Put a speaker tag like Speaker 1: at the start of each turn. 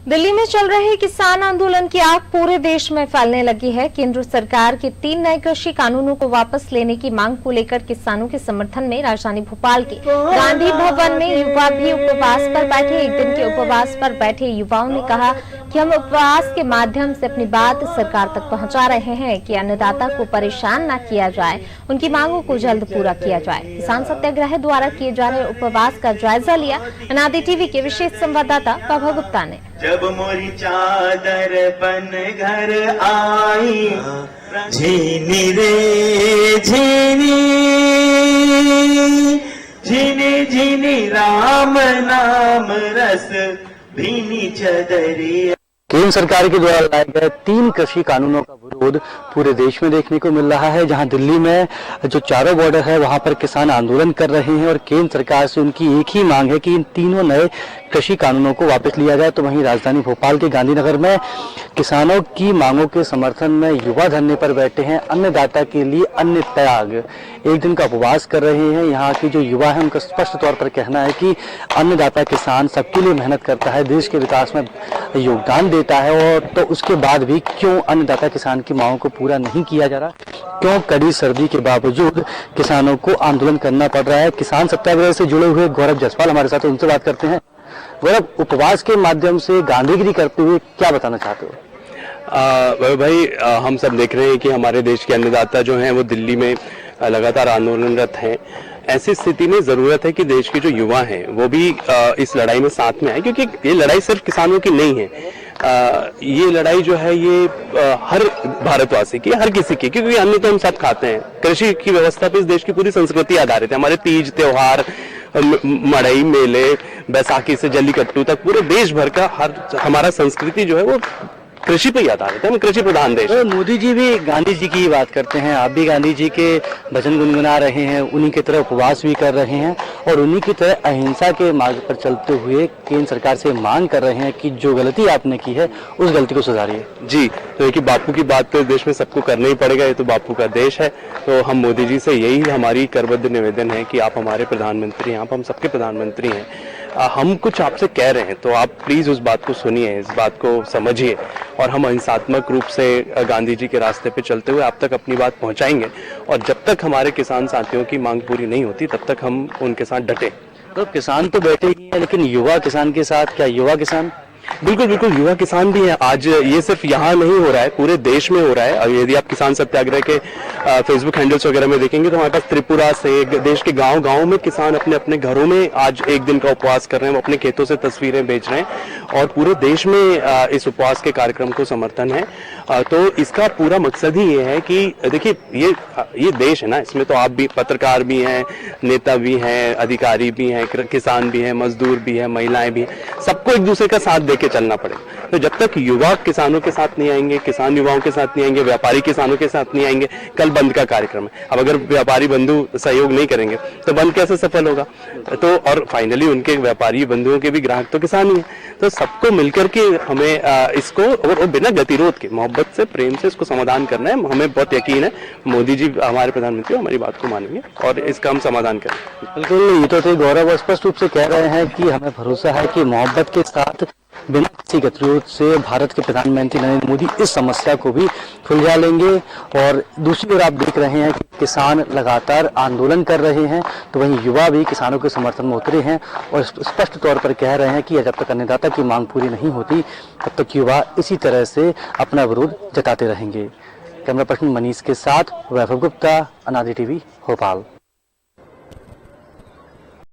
Speaker 1: दिल्ली में चल रहे किसान आंदोलन की आग पूरे देश में फैलने लगी है। केंद्र सरकार के 3 नए कृषि कानूनों को वापस लेने की मांग को लेकर किसानों के समर्थन में राजधानी भोपाल के गांधी भवन में युवा भी उपवास पर बैठे। एक दिन के उपवास पर बैठे युवाओं ने कहा कि हम उपवास के माध्यम से अपनी बात सरकार तक पहुंचा रहे हैं कि अन्नदाता को परेशान न किया जाए, उनकी मांगों को जल्द पूरा किया जाए। किसान सत्याग्रह द्वारा किए जा रहे उपवास का जायजा लिया अनादि टीवी के विशेष संवाददाता बाबा गुप्ता ने।
Speaker 2: जब मोरी चादर बन घर आई, झीनी रे झीनी, झीनी झीनी राम नाम रस भीनी चदरिया।
Speaker 3: केंद्र सरकार के द्वारा लाए गए 3 कृषि कानूनों का विरोध पूरे देश में देखने को मिल रहा है। जहां दिल्ली में जो चारों बॉर्डर है वहां पर किसान आंदोलन कर रहे हैं और केंद्र सरकार से उनकी एक ही मांग है कि इन तीनों नए कृषि कानूनों को वापस लिया जाए। तो वहीं राजधानी भोपाल के गांधीनगर में किसानों की मांगों के समर्थन में युवा धरने पर बैठे हैं। अन्नदाता के लिए अन्न त्याग, एक दिन का उपवास कर रहे हैं। यहाँ के जो युवा है उनका स्पष्ट तौर पर कहना है कि अन्नदाता किसान सबके लिए मेहनत करता है, देश के विकास में योगदान देता है, और तो उसके बाद भी क्यों अन्नदाता किसान की मांगों को पूरा नहीं किया जा रहा, क्यों कड़ी सर्दी के बावजूद किसानों को आंदोलन करना पड़ रहा है। किसान सत्याग्रह से जुड़े हुए गौरव जसवाल हमारे साथ, उनसे बात करते हैं। गौरव, उपवास के माध्यम से गांधीगिरी करते हुए क्या बताना चाहते हो?
Speaker 4: भाई, हम सब देख रहे हैं कि हमारे देश के अन्नदाता जो हैं वो दिल्ली में लगातार आंदोलनरत हैं। ऐसी स्थिति में जरूरत है कि देश के जो युवा हैं वो भी इस लड़ाई में साथ में आए, क्योंकि ये लड़ाई सिर्फ किसानों की नहीं है। ये लड़ाई जो है ये हर भारतवासी की, हर किसी की, क्योंकि अन्न तो हम सब खाते हैं। कृषि की व्यवस्था पे इस देश की पूरी संस्कृति आधारित है। हमारे तीज त्योहार, मड़ई मेले, बैसाखी से जल्लीकट्टू तक पूरे देश भर का हमारा संस्कृति जो है वो कृषि पे ही आधारित है। हम कृषि प्रधान देश है।
Speaker 3: मोदी जी भी गांधी जी की बात करते हैं, आप भी गांधी जी के भजन गुनगुना रहे हैं, उन्हीं की तरह उपवास भी कर रहे हैं और उन्हीं की तरह अहिंसा के मार्ग पर चलते हुए केंद्र सरकार से मांग कर रहे हैं कि जो गलती आपने की है उस गलती को सुधारिए।
Speaker 4: जी, तो देखिए, बापू की बात तो देश में सबको करना ही पड़ेगा, ये तो बापू का देश है। तो हम मोदी जी से यही हमारी करबद्ध निवेदन है कि आप हमारे प्रधानमंत्री हैं, आप हम सबके प्रधानमंत्री हैं। हम कुछ आपसे कह रहे हैं तो आप प्लीज उस बात को सुनिए, इस बात को समझिए, और हम अहिंसात्मक रूप से गांधी जी के रास्ते पे चलते हुए आप तक अपनी बात पहुंचाएंगे। और जब तक हमारे किसान साथियों की मांग पूरी नहीं होती तब तक हम उनके साथ डटे।
Speaker 3: तो किसान तो बैठे ही हैं, लेकिन युवा किसान के साथ क्या? युवा किसान
Speaker 4: बिल्कुल बिल्कुल युवा किसान भी है। आज ये सिर्फ यहाँ नहीं हो रहा है, पूरे देश में हो रहा है। और यदि आप किसान सत्याग्रह के फेसबुक हैंडल्स वगैरह में देखेंगे तो हमारे पास त्रिपुरा से देश के गांव-गांव में किसान अपने अपने घरों में आज एक दिन का उपवास कर रहे हैं, वो अपने खेतों से तस्वीरें भेज रहे हैं और पूरे देश में इस उपवास के कार्यक्रम को समर्थन है। तो इसका पूरा मकसद ही ये है कि देखिए, ये देश है ना, इसमें तो आप भी पत्रकार भी हैं, नेता भी हैं, अधिकारी भी हैं, किसान भी हैं, मजदूर भी हैं, महिलाएं भी हैं, सबको एक दूसरे का साथ देके चलना पड़ेगा। तो जब तक युवा किसानों के साथ नहीं आएंगे, किसान युवाओं के साथ नहीं आएंगे, व्यापारी किसानों के साथ नहीं आएंगे, कल बंद का कार्यक्रम है। अब अगर व्यापारी बंधु सहयोग नहीं करेंगे तो बंद कैसे सफल होगा? तो और फाइनली उनके व्यापारी बंधुओं के भी ग्राहक तो किसान ही है। तो सबको मिलकर के हमें इसको और बिना गतिरोध के, मोहब्बत से, प्रेम से इसको समाधान करना है। हमें बहुत यकीन है मोदी जी हमारे प्रधानमंत्री हमारी बात को मानेंगे और इसका हम समाधान करेंगे।
Speaker 3: बिल्कुल, ये तो गौरव स्पष्ट रूप से कह रहे हैं कि हमें भरोसा है कि मोहब्बत के साथ बिना किसी गतिरोध से भारत के प्रधानमंत्री नरेंद्र मोदी इस समस्या को भी सुलझा लेंगे। और दूसरी ओर आप देख रहे हैं कि किसान लगातार आंदोलन कर रहे हैं, तो वहीं युवा भी किसानों के समर्थन में उतरे हैं और स्पष्ट तौर पर कह रहे हैं कि जब तक अन्नदाता की मांग पूरी नहीं होती तब तक युवा इसी तरह से अपना विरोध जताते रहेंगे। कैमरा पर्सन मनीष के साथ वैभव गुप्ता, अनादि टीवी, भोपाल।